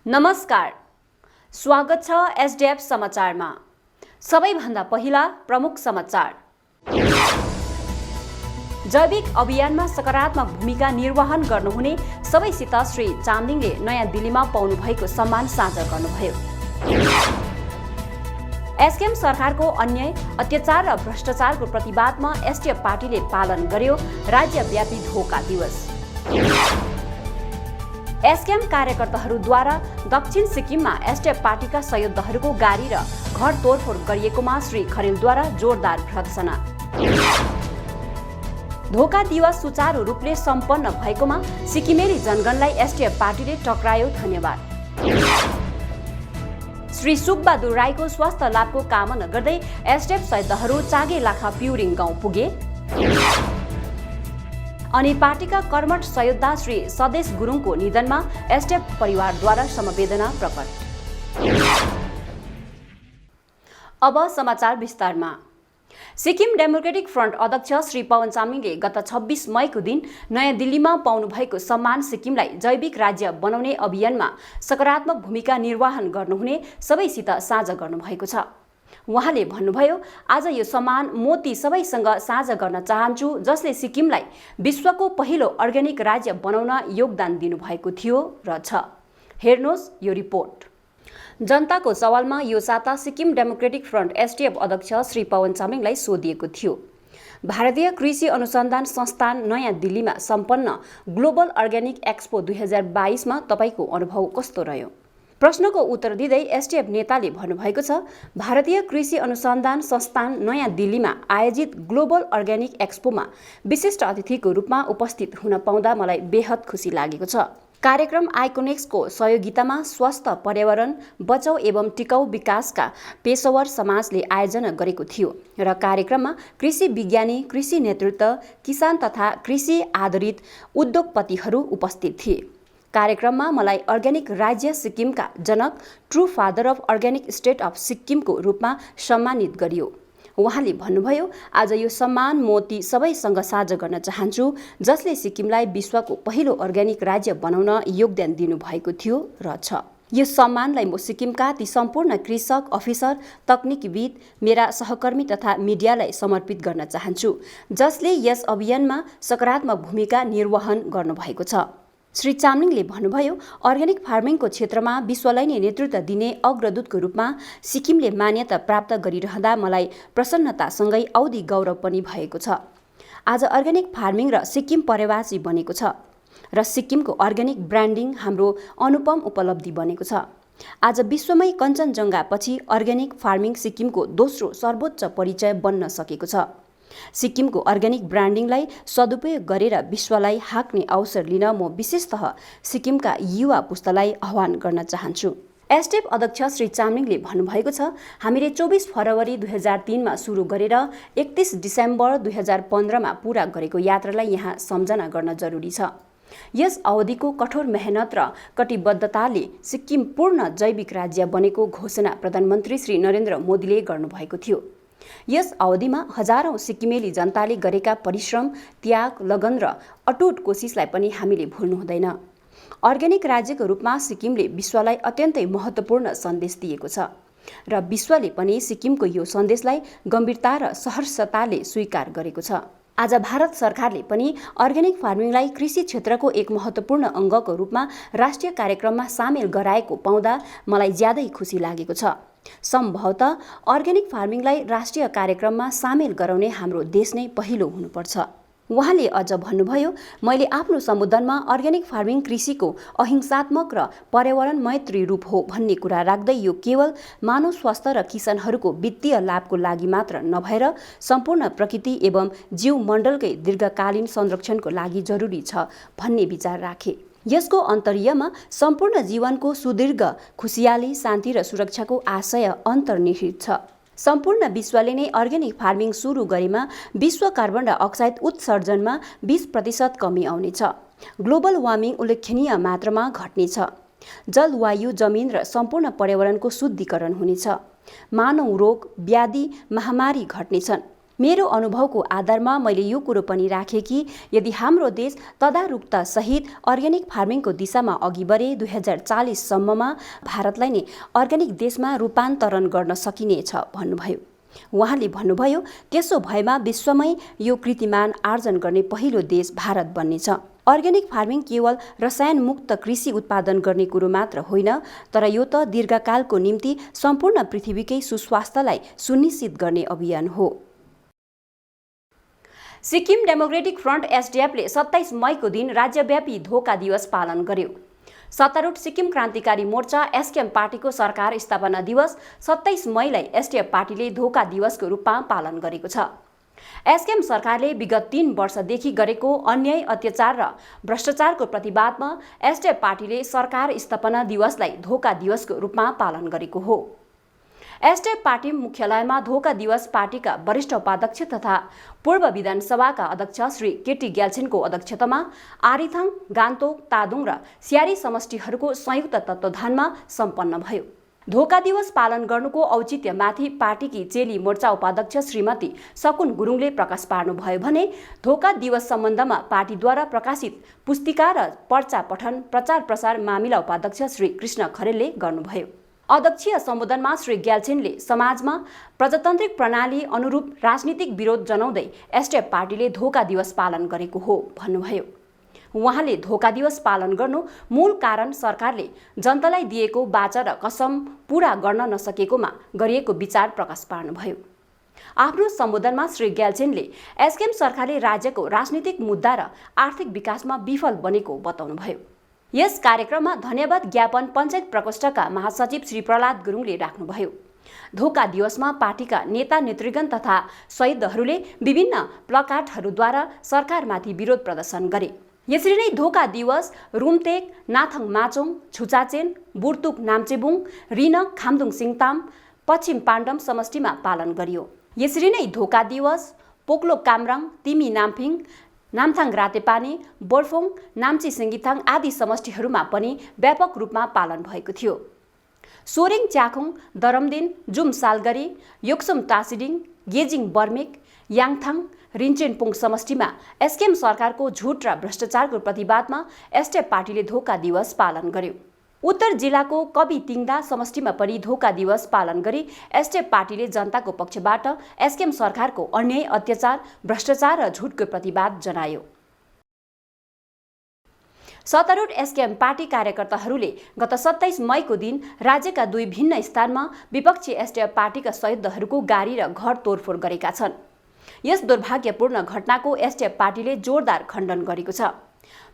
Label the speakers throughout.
Speaker 1: नमस्कार, स्वागत छ एसडीएफ समाचारमा। सबैभन्दा पहिला प्रमुख समाचार। जैविक अभियानमा सकारात्मक भूमिका निर्वहन गर्नुहुने सबैसित श्री चामलिङले नयाँ दिल्लीमा पाउनुभएको सम्मान साझा गर्नुभयो। एसकेएम सरकारको अन्याय, अत्याचार र भ्रष्टाचारको प्रतिवादमा एसडीएफ पार्टीले पालन गर्यो राज्यव्यापी धोका दिवस। एसकेएम कार्यकर्ताहरूद्वारा दक्षिण सिक्किममा एसडीएफ पार्टीका सहयोद्धहरूको गाडी र घर तोडफोड गरिएकोमा श्री खरेलद्वारा जोरदार भर्त्सना। धोका दिवस सुचारू रूपले सम्पन्न भएकोमा सिक्किमेली जनगणलाई एसडीएफ पार्टीले टक्रायो, धन्यवाद। श्री सुकबहादुर राईको स्वास्थ्य लाभको कामना गर्दै एसडीएफ सहयोद्धहरू चागे लाखा प्युरिङ गाउँ पुगे। अनि पार्टीका कर्मठ सहयोद्धा श्री सदेश गुरुङको निधनमा एसडीएफ परिवारद्वारा समवेदना प्रकट। अब समाचार विस्तारमा। सिक्किम डेमोक्रेटिक फ्रन्ट अध्यक्ष श्री पवन चामलिङले गत 26 मईको दिन नयाँ दिल्लीमा पाउनुभएको सम्मान सिक्किमलाई जैविक राज्य बनाउने अभियानमा सकारात्मक भूमिका निर्वाहन गर्नुहुने सबैसित साझा गर्नुभएको छ। उहाँले भन्नुभयो, आज यो सम्मान म ती सबैसँग साझा गर्न चाहन्छु जसले सिक्किमलाई विश्वको पहिलो अर्ग्यानिक राज्य बनाउन योगदान दिनुभएको थियो र छ। हेर्नुहोस् यो रिपोर्ट। जनताको सवालमा यो साता सिक्किम डेमोक्रेटिक फ्रन्ट एसडीएफ अध्यक्ष श्री पवन चामलिङलाई सोधिएको थियो, भारतीय कृषि अनुसन्धान संस्थान नयाँ दिल्लीमा सम्पन्न ग्लोबल अर्ग्यानिक एक्सपो 2022मा तपाईको अनुभव कस्तो रह्यो? प्रश्नको उत्तर दिँदै एसडीएफ नेताले भन्नुभएको छ, भारतीय कृषि अनुसन्धान संस्थान नयाँ दिल्लीमा आयोजित ग्लोबल अर्ग्यानिक एक्सपोमा विशिष्ट अतिथिको रूपमा उपस्थित हुन पाउँदा मलाई बेहद खुसी लागेको छ। कार्यक्रम आइकोनेक्सको सहयोगितामा स्वस्थ पर्यावरण बचाउ एवं टिकाउ विकासका पेशेवर समाजले आयोजना गरेको थियो र कार्यक्रममा कृषि विज्ञानी, कृषि नेतृत्व, किसान तथा कृषि आधारित उद्योगपतिहरू उपस्थित थिए। कार्यक्रममा मलाई अर्ग्यानिक राज्य सिक्किमका जनक, true father of organic state of सिक्किमको रूपमा सम्मानित गरियो। उहाँले भन्नुभयो, आज यो सम्मान म ती सबैसँग साझा गर्न चाहन्छु जसले सिक्किमलाई विश्वको पहिलो अर्ग्यानिक राज्य बनाउन योगदान दिनुभएको थियो र छ। यो सम्मानलाई म सिक्किमका ती सम्पूर्ण कृषक, अफिसर, तकनिकीविद, मेरा सहकर्मी तथा मिडियालाई समर्पित गर्न चाहन्छु जसले यस अभियानमा सकारात्मक भूमिका निर्वहन गर्नुभएको छ। श्री चामलिङले भन्नुभयो, अर्ग्यानिक फार्मिङको क्षेत्रमा विश्वलाई नै नेतृत्व दिने अग्रदूतको रूपमा सिक्किमले मान्यता प्राप्त गरिरहँदा मलाई प्रसन्नतासँगै औधी गौरव पनि भएको छ। आज अर्ग्यानिक फार्मिङ र सिक्किम पर्यायवाची बनेको छ र सिक्किमको अर्ग्यानिक ब्रान्डिङ हाम्रो अनुपम उपलब्धि बनेको छ। आज विश्वमै कञ्चनजङ्घापछि अर्ग्यानिक फार्मिङ सिक्किमको दोस्रो सर्वोच्च परिचय बन्न सकेको छ। सिक्किमको अर्ग्यानिक ब्रान्डिङलाई सदुपयोग गरेर विश्वलाई हाँक्ने अवसर लिन म विशेषतः सिक्किमका युवा पुस्तालाई आह्वान गर्न चाहन्छु। एसडीएफ अध्यक्ष श्री चामलिङले भन्नुभएको छ, हामीले 24 फरवरी 2003मा सुरु गरेर 31 डिसेम्बर 2015मा पूरा गरेको यात्रालाई यहाँ सम्झना गर्न जरुरी छ। यस अवधिको कठोर मेहनत र कटिबद्धताले सिक्किम पूर्ण जैविक राज्य बनेको घोषणा प्रधानमन्त्री श्री नरेन्द्र मोदीले गर्नुभएको थियो। यस अवधिमा हजारौं सिक्किमेली जनताले गरेका परिश्रम, त्याग, लगन र अटुट कोसिसलाई पनि हामीले भुल्नु हुँदैन। अर्ग्यानिक राज्यको रूपमा सिक्किमले विश्वलाई अत्यन्तै महत्त्वपूर्ण सन्देश दिएको छ र विश्वले पनि सिक्किमको यो सन्देशलाई गम्भीरता र सहर्षताले स्वीकार गरेको छ। आज भारत सरकारले पनि अर्ग्यानिक फार्मिङलाई कृषि क्षेत्रको एक महत्त्वपूर्ण अङ्गको रूपमा राष्ट्रिय कार्यक्रममा सामेल गराएको पाउँदा मलाई ज्यादै खुसी लागेको छ। सम्भवतः अर्ग्यानिक फार्मिङलाई राष्ट्रिय कार्यक्रममा सामेल गराउने हाम्रो देश नै पहिलो हुनुपर्छ। उहाँले अझ भन्नुभयो, मैले आफ्नो सम्बोधनमा अर्ग्यानिक फार्मिङ कृषिको अहिंसात्मक र पर्यावरण मैत्री रूप हो भन्ने कुरा राख्दै यो केवल मानव स्वास्थ्य र किसानहरूको वित्तीय लाभको लागि मात्र नभएर सम्पूर्ण प्रकृति एवं जीवमण्डलकै दीर्घकालीन संरक्षणको लागि जरुरी छ भन्ने विचार राखे। यसको अन्तर्यमा सम्पूर्ण जीवनको सुदीर्घ खुसियाली, शान्ति र सुरक्षाको आशय अन्तर्निहित छ। सम्पूर्ण विश्वले नै अर्ग्यानिक फार्मिङ सुरु गरेमा विश्व कार्बन डाइअक्साइड उत्सर्जनमा 20% कमी आउनेछ। ग्लोबल वार्मिङ उल्लेखनीय मात्रामा घट्नेछ। जलवायु, जमिन र सम्पूर्ण पर्यावरणको शुद्धिकरण हुनेछ। मानव रोग, व्याधि, महामारी घट्नेछन्। मेरो अनुभवको आधारमा मैले यो कुरो पनि राखेँ कि यदि हाम्रो देश तदारुकता सहित अर्ग्यानिक फार्मिङको दिशामा अघि बढे 2040 सम्ममा भारतलाई नै अर्ग्यानिक देशमा रूपान्तरण गर्न सकिनेछ भन्नुभयो। उहाँले भन्नुभयो, त्यसो भएमा विश्वमै यो कीर्तिमान आर्जन गर्ने पहिलो देश भारत बन्नेछ। अर्ग्यानिक फार्मिङ केवल रसायनमुक्त कृषि उत्पादन गर्ने कुरो मात्र होइन, तर यो त दीर्घकालको निम्ति सम्पूर्ण पृथ्वीकै सुस्वास्थ्यलाई सुनिश्चित गर्ने अभियान हो। सिक्किम डेमोक्रेटिक फ्रन्ट एसडीएफले 27 मईको दिन राज्यव्यापी धोका दिवस पालन गर्यो। सत्तारूढ सिक्किम क्रान्तिकारी मोर्चा एसकेएम पार्टीको सरकार स्थापना दिवस 27 मईलाई एसडीएफ पार्टीले धोका दिवसको रूपमा पालन गरेको छ। एसकेएम सरकारले विगत 3 वर्षदेखि गरेको अन्याय, अत्याचार र भ्रष्टाचारको प्रतिवादमा एसडीएफ पार्टीले सरकार स्थापना दिवसलाई धोका दिवसको रूपमा पालन गरेको हो। एसडीएफ पार्टी मुख्यालयमा धोका दिवस पार्टीका वरिष्ठ उपाध्यक्ष तथा पूर्व विधानसभाका अध्यक्ष श्री केटी ग्याल्छेनको अध्यक्षतामा आरिथाङ, गान्तोक, तादुङ र स्यारी समष्टिहरूको संयुक्त तत्त्वावधानमा सम्पन्न भयो। धोका दिवस पालन गर्नुको औचित्यमाथि पार्टीकी चेली मोर्चा उपाध्यक्ष श्रीमती सकुन गुरुङले प्रकाश पार्नुभयो भने धोका दिवस सम्बन्धमा पार्टीद्वारा प्रकाशित पुस्तिका र पर्चा पठन प्रचार प्रसार मामिला उपाध्यक्ष श्री कृष्ण खरेलले गर्नुभयो। अध्यक्षीय सम्बोधनमा श्री ग्याल्छेनले समाजमा प्रजातान्त्रिक प्रणाली अनुरूप राजनीतिक विरोध जनाउँदै एसडीएफ पार्टीले धोका दिवस पालन गरेको हो भन्नुभयो। उहाँले धोका दिवस पालन गर्नु मूल कारण सरकारले जनतालाई दिएको वाचा र कसम पूरा गर्न नसकेकोमा गरिएको विचार प्रकाश पार्नुभयो। आफ्नो सम्बोधनमा श्री ग्याल्छेनले एसकेएम सरकारले राज्यको राजनीतिक मुद्दा र आर्थिक विकासमा विफल बनेको बताउनुभयो। यस कार्यक्रममा धन्यवाद ज्ञापन पञ्चायत प्रकोष्ठका महासचिव श्री प्रहलाद गुरुङले राख्नुभयो। धोका दिवसमा पार्टीका नेता नेतृगण तथा शहीदहरूले विभिन्न प्लकार्डहरूद्वारा सरकारमाथि विरोध प्रदर्शन गरे। यसरी नै धोका दिवस रुमतेक, नाथङ माचोङ, छुचाचेन, बुर्तुक नाम्चेबुङ, रिनक खामदुङ सिङताम, पश्चिम पाण्डम समष्टिमा पालन गरियो। यसरी नै धोका दिवस पोक्लोक कामराङ, तिमी नाम्फिङ, नामथाङ रातेपानी, बोर्फोङ, नाम्ची सिङ्गिथाङ आदि समष्टिहरूमा पनि व्यापक रूपमा पालन भएको थियो। सोरेङ च्याखुङ, दरमदिन, जुम सालगरी, योक्सुम टासिडिङ, गेजिङ बर्मेक, याङथाङ, रिन्चेनपुङ समष्टिमा एसकेएम सरकारको झुट र भ्रष्टाचारको प्रतिवादमा एसडीएफ पार्टीले धोका दिवस पालन गर्यो। उत्तर जिल्लाको कवि तिङदा समष्टिमा पनि धोका दिवस पालन गरी एसडीएफ पार्टीले जनताको पक्षबाट एसकेएम सरकारको अन्याय, अत्याचार, भ्रष्टाचार र झुटको प्रतिवाद जनायो। सत्तारूढ एसकेएम पार्टी कार्यकर्ताहरूले गत 27 मईको दिन राज्यका 2 भिन्न स्थानमा विपक्षी एसडीएफ पार्टीका सदस्यहरूको गाडी र घर तोडफोड गरेका छन्। यस दुर्भाग्यपूर्ण घटनाको एसडीएफ पार्टीले जोरदार खण्डन गरेको छ।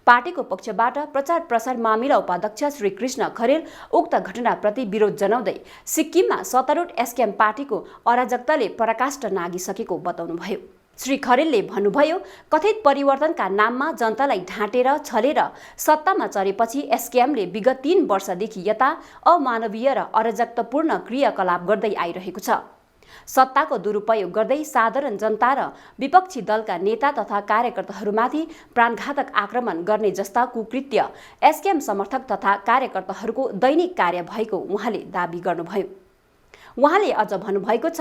Speaker 1: पार्टीको पक्षबाट प्रचार प्रसार मामिला उपाध्यक्ष श्री कृष्ण खरेल उक्त घटनाप्रति विरोध जनाउँदै सिक्किममा सत्तारूढ एसकेएम पार्टीको अराजकताले पराकाष्ठ नागिसकेको बताउनुभयो। श्री खरेलले भन्नुभयो, कथित परिवर्तनका नाममा जनतालाई ढाँटेर छलेर सत्तामा चढेपछि एसकेएमले विगत 3 वर्षदेखि यता अमानवीय र अराजकतापूर्ण क्रियाकलाप गर्दै आइरहेको छ। सत्ताको दुरुपयोग गर्दै साधारण जनता र विपक्षी दलका नेता तथा कार्यकर्ताहरूमाथि प्राणघातक आक्रमण गर्ने जस्ता कुकृत्य एसकेएम समर्थक तथा कार्यकर्ताहरूको दैनिक कार्य भएको उहाँले दाबी गर्नुभयो। उहाँले अझ भन्नुभएको छ,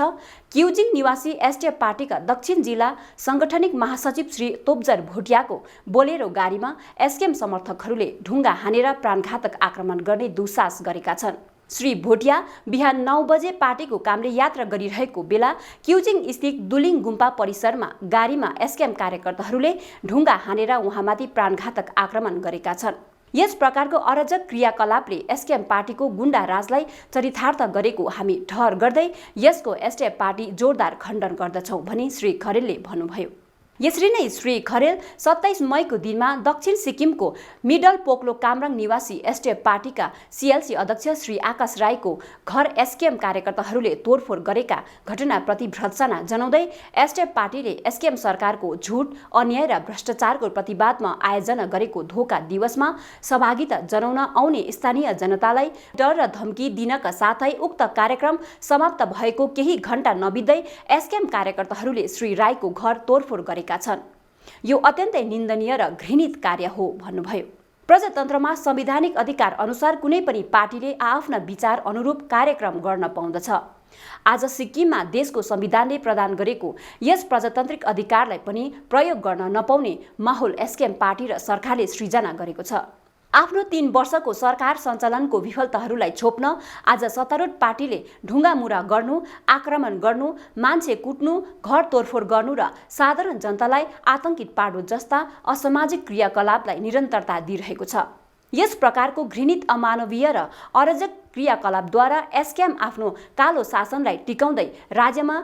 Speaker 1: क्युजिङ निवासी एसडीएफ पार्टीका दक्षिण जिल्ला संगठनिक महासचिव श्री तोब्जर भोटियाको बोलेरो गाडीमा एसकेएम समर्थकहरूले ढुङ्गा हानेर प्राणघातक आक्रमण गर्ने दुस्साहस गरेका छन्। श्री भोटिया बिहान 9 बजे पार्टीको कामले यात्रा गरिरहेको बेला क्युजिङ स्थित दुलिङ गुम्पा परिसरमा गाडीमा एसकेएम कार्यकर्ताहरूले ढुङ्गा हानेर उहाँमाथि प्राणघातक आक्रमण गरेका छन्। यस प्रकारको अराजक क्रियाकलापले एसकेएम पार्टीको गुण्डा राजलाई चरितार्थ गरेको हामी ठहर गर्दै यसको एसडीएफ पार्टी जोरदार खण्डन गर्दछौँ भनी श्री खरेलले भन्नुभयो। यसरी नै श्री खरेल 27 मईको दिनमा दक्षिण सिक्किमको मिडल पोक्लो कामराङ निवासी एसडीएफ पार्टीका सीएलसी अध्यक्ष श्री आकाश राईको घर एसकेएम कार्यकर्ताहरूले तोडफोड गरेका घटनाप्रति भर्त्सना जनाउँदै एसडीएफ पार्टीले एसकेएम सरकारको झुट, अन्याय र भ्रष्टाचारको प्रतिवादमा आयोजना गरेको धोका दिवसमा सहभागिता जनाउन आउने स्थानीय जनतालाई डर र धम्की दिनका साथै उक्त कार्यक्रम समाप्त भएको केही घण्टा नबित्दै एसकेएम कार्यकर्ताहरूले श्री राईको घर तोडफोड गरेका छन्। यो अत्यन्तै निन्दनीय र घृणित कार्य हो भन्नुभयो। प्रजातन्त्रमा संवैधानिक अधिकार अनुसार कुनै पनि पार्टीले आफ्ना विचार अनुरूप कार्यक्रम गर्न पाउँदछ। आज सिक्किममा देशको संविधानले प्रदान गरेको यस प्रजातान्त्रिक अधिकारलाई पनि प्रयोग गर्न नपाउने माहौल एसकेएम पार्टी र सरकारले सृजना गरेको छ। आफ्नो 3 वर्षको सरकार सञ्चालनको विफलताहरूलाई छोप्न आज सत्तारूढ पार्टीले ढुङ्गामुरा गर्नु, आक्रमण गर्नु, मान्छे कुट्नु, घर तोडफोड गर्नु र साधारण जनतालाई आतंकित पार्नु जस्ता असामाजिक क्रियाकलापलाई निरन्तरता दिइरहेको छ। यस प्रकारको घृणित अमानवीय र अराजक क्रियाकलापद्वारा एसकेएम आफ्नो कालो शासनलाई टिकाउँदै राज्यमा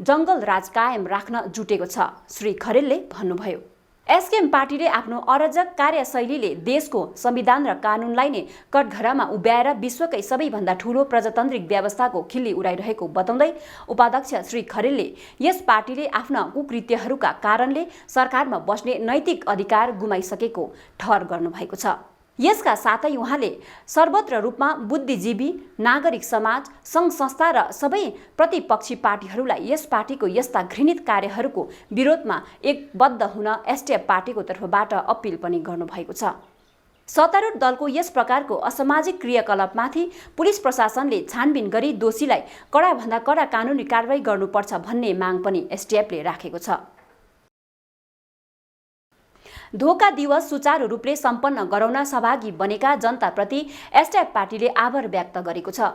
Speaker 1: जङ्गल राज कायम राख्न जुटेको छ, श्री खरेलले भन्नुभयो। एसकेएम पार्टीले आफ्नो अराजक कार्यशैलीले देशको संविधान र कानुनलाई नै कठघरामा उभ्याएर विश्वकै सबैभन्दा ठूलो प्रजातान्त्रिक व्यवस्थाको खिल्ली उडाइरहेको बताउँदै उपाध्यक्ष श्री खरेलले यस पार्टीले आफ्ना कुकृत्यहरूका कारणले सरकारमा बस्ने नैतिक अधिकार गुमाइसकेको ठहर गर्नुभएको छ। यसका साथै उहाँले सर्वत्र रूपमा बुद्धिजीवी, नागरिक समाज, सङ्घ संस्था र सबै प्रतिपक्षी पार्टीहरूलाई यस पार्टीको यस्ता घृणित कार्यहरूको विरोधमा एकबद्ध हुन एसडिएफ पार्टीको तर्फबाट अपिल पनि गर्नुभएको छ। सत्तारूढ दलको यस प्रकारको असामाजिक क्रियाकलापमाथि पुलिस प्रशासनले छानबिन गरी दोषीलाई कडाभन्दा कडा कानुनी कारबाही गर्नुपर्छ भन्ने माग पनि एसडिएफले राखेको छ। धोका दिवस सुचारू रूपले सम्पन्न गराउन सहभागी बनेका जनताप्रति एसडिएफ पार्टीले आभार व्यक्त गरेको छ।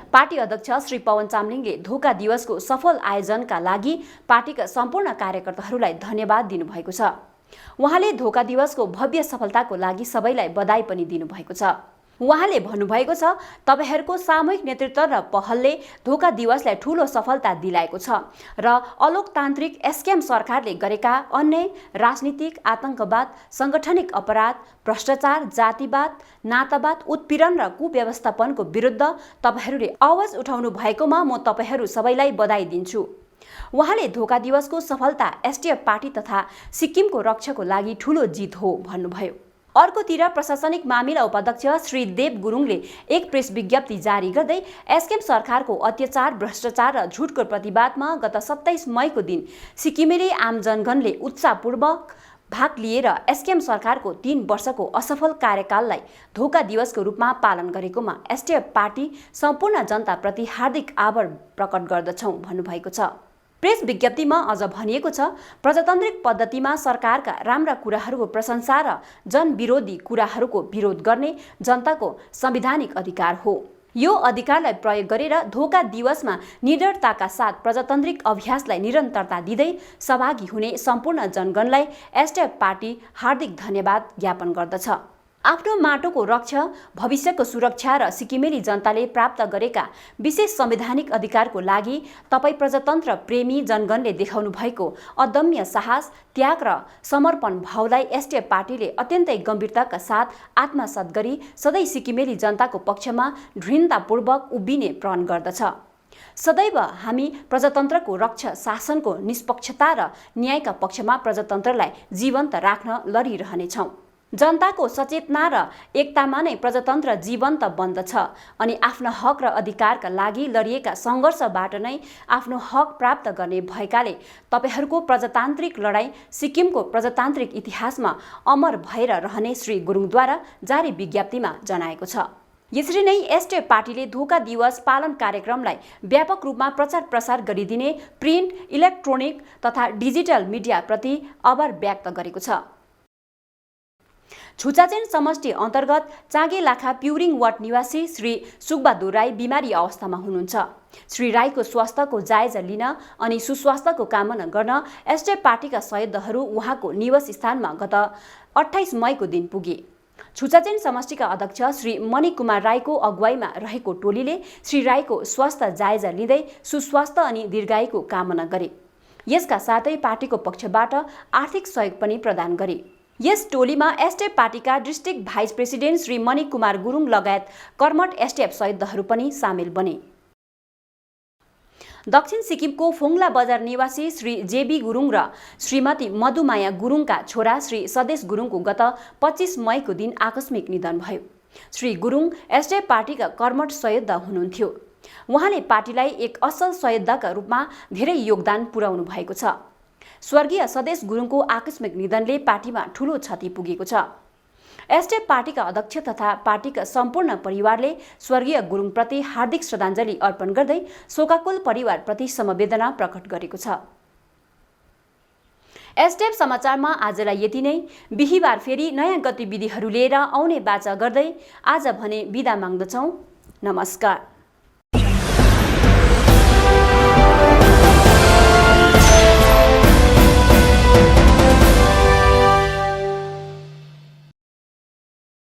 Speaker 1: पार्टी अध्यक्ष श्री पवन चामलिङले धोका दिवसको सफल आयोजनका लागि पार्टीका सम्पूर्ण कार्यकर्ताहरूलाई धन्यवाद दिनुभएको छ। उहाँले धोका दिवसको भव्य सफलताको लागि सबैलाई बधाई पनि दिनुभएको छ। उहाँले भन्नुभएको छ, तपाईहरूको सामूहिक नेतृत्व र पहलले धोका दिवसलाई ठूलो सफलता दिलाएको छ र अलोकतान्त्रिक एसकेएम सरकारले गरेका अन्याय, राजनीतिक आतंकवाद, संगठनिक अपराध, भ्रष्टाचार, जातिवाद, नातावाद, उत्पीडन र कुव्यवस्थापनको विरुद्ध तपाईहरूले आवाज उठाउनु भएकोमा म तपाईहरू सबैलाई बधाई दिन्छु। उहाँले धोका दिवसको सफलता एसडिएफ पार्टी तथा सिक्किमको रक्षाको लागि ठूलो जित हो भन्नुभयो। अर्कोतिर प्रशासनिक मामिला उपाध्यक्ष श्री देव गुरुङले एक प्रेस विज्ञप्ति जारी गर्दै एसकेएम सरकारको अत्याचार, भ्रष्टाचार र झुटको प्रतिवादमा गत 27 मईको दिन सिक्किमेली आम जनगणले उत्साहपूर्वक भाग लिएर एसकेएम सरकारको 3 वर्षको असफल कार्यकाललाई धोका दिवसको रूपमा पालन गरेकोमा एसडिएफ पार्टी सम्पूर्ण जनताप्रति हार्दिक आभार प्रकट गर्दछौँ भन्नुभएको छ। प्रेस विज्ञप्तिमा अझ भनिएको छ, प्रजातान्त्रिक पद्धतिमा सरकारका राम्रा कुराहरूको प्रशंसा र जनविरोधी कुराहरूको विरोध गर्ने जनताको संवैधानिक अधिकार हो। यो अधिकारलाई प्रयोग गरेर धोका दिवसमा निडरताका साथ प्रजातान्त्रिक अभ्यासलाई निरन्तरता दिँदै सहभागी हुने सम्पूर्ण जनगणलाई एसडिएफ पार्टी हार्दिक धन्यवाद ज्ञापन गर्दछ। आफ्नो माटोको रक्षा, भविष्यको सुरक्षा र सिक्किमेली जनताले प्राप्त गरेका विशेष संवैधानिक अधिकारको लागि तपाईँ प्रजातन्त्र प्रेमी जनगणले देखाउनु भएको अदम्य साहस, त्याग र समर्पण भावलाई एसडिएफ पार्टीले अत्यन्तै गम्भीरताका साथ आत्मसात गरी सधैँ सिक्किमेली जनताको पक्षमा दृढतापूर्वक उभिने प्रण गर्दछ। सदैव हामी प्रजातन्त्रको रक्षा, शासनको निष्पक्षता र न्यायका पक्षमा प्रजातन्त्रलाई जीवन्त राख्न लडिरहनेछौँ। जनताको सचेतना र एकतामा नै प्रजातन्त्र जीवन्त बन्दछ अनि आफ्ना हक र अधिकारका लागि लडिएका सङ्घर्षबाट नै आफ्नो हक प्राप्त गर्ने भएकाले तपाईहरूको प्रजातान्त्रिक लडाईँ सिक्किमको प्रजातान्त्रिक इतिहासमा अमर भएर रहने श्री गुरुङद्वारा जारी विज्ञप्तिमा जनाएको छ। यसरी नै एसडिएफ पार्टीले धोका दिवस पालन कार्यक्रमलाई व्यापक रूपमा प्रचार प्रसार गरिदिने प्रिन्ट, इलेक्ट्रोनिक तथा डिजिटल मिडियाप्रति आभार व्यक्त गरेको छ। छुचाचेन समष्टि अन्तर्गत चाँगेलाखा प्युरिङ वार्ड निवासी श्री सुकबहादुर राई बिमारी अवस्थामा हुनुहुन्छ। श्री राईको स्वास्थ्यको जायजा लिन अनि सुस्वास्थ्यको कामना गर्न एसडिएफ पार्टीका सदस्यहरू उहाँको निवास स्थानमा गत 28 मईको दिन पुगे। छुचाचेन समष्टिका अध्यक्ष श्री मणि कुमार राईको अगुवाईमा रहेको टोलीले श्री राईको स्वास्थ्य जायजा लिँदै सुस्वास्थ्य अनि दीर्घायुको कामना गरे। यसका साथै पार्टीको पक्षबाट आर्थिक सहयोग पनि प्रदान गरे। यस टोलीमा एसडिएफ पार्टीका district vice president Shri Mani Kumar Gurung लगायत कर्मठ एसडिएफ सदस्यहरू पनि सामेल बने। दक्षिण सिक्किमको फोङ्ला बजार निवासी श्री जेबी गुरुङ र श्रीमती मधुमाया गुरुङका छोरा श्री सदेश गुरुङको गत 25 मईको दिन आकस्मिक निधन भयो। श्री गुरुङ एसडिएफ पार्टीका कर्मठ सदस्य हुनुहुन्थ्यो। उहाँले पार्टीलाई एक असल सदस्यका रूपमा धेरै योगदान पुर्याउनु भएको छ। स्वर्गीय सदेश गुरुङको आकस्मिक निधनले पार्टीमा ठूलो क्षति पुगेको छ। एसडिएफ पार्टीका अध्यक्ष तथा पार्टीका सम्पूर्ण परिवारले स्वर्गीय गुरुङप्रति हार्दिक श्रद्धाञ्जली अर्पण गर्दै शोकाकुल परिवारप्रति समवेदना प्रकट गरेको छ। एसडिएफ समाचारमा आजलाई यति नै। बिहीबार फेरि नयाँ गतिविधिहरू लिएर आउने बाचा गर्दै आज भने बिदा माग्दछौँ। नमस्कार।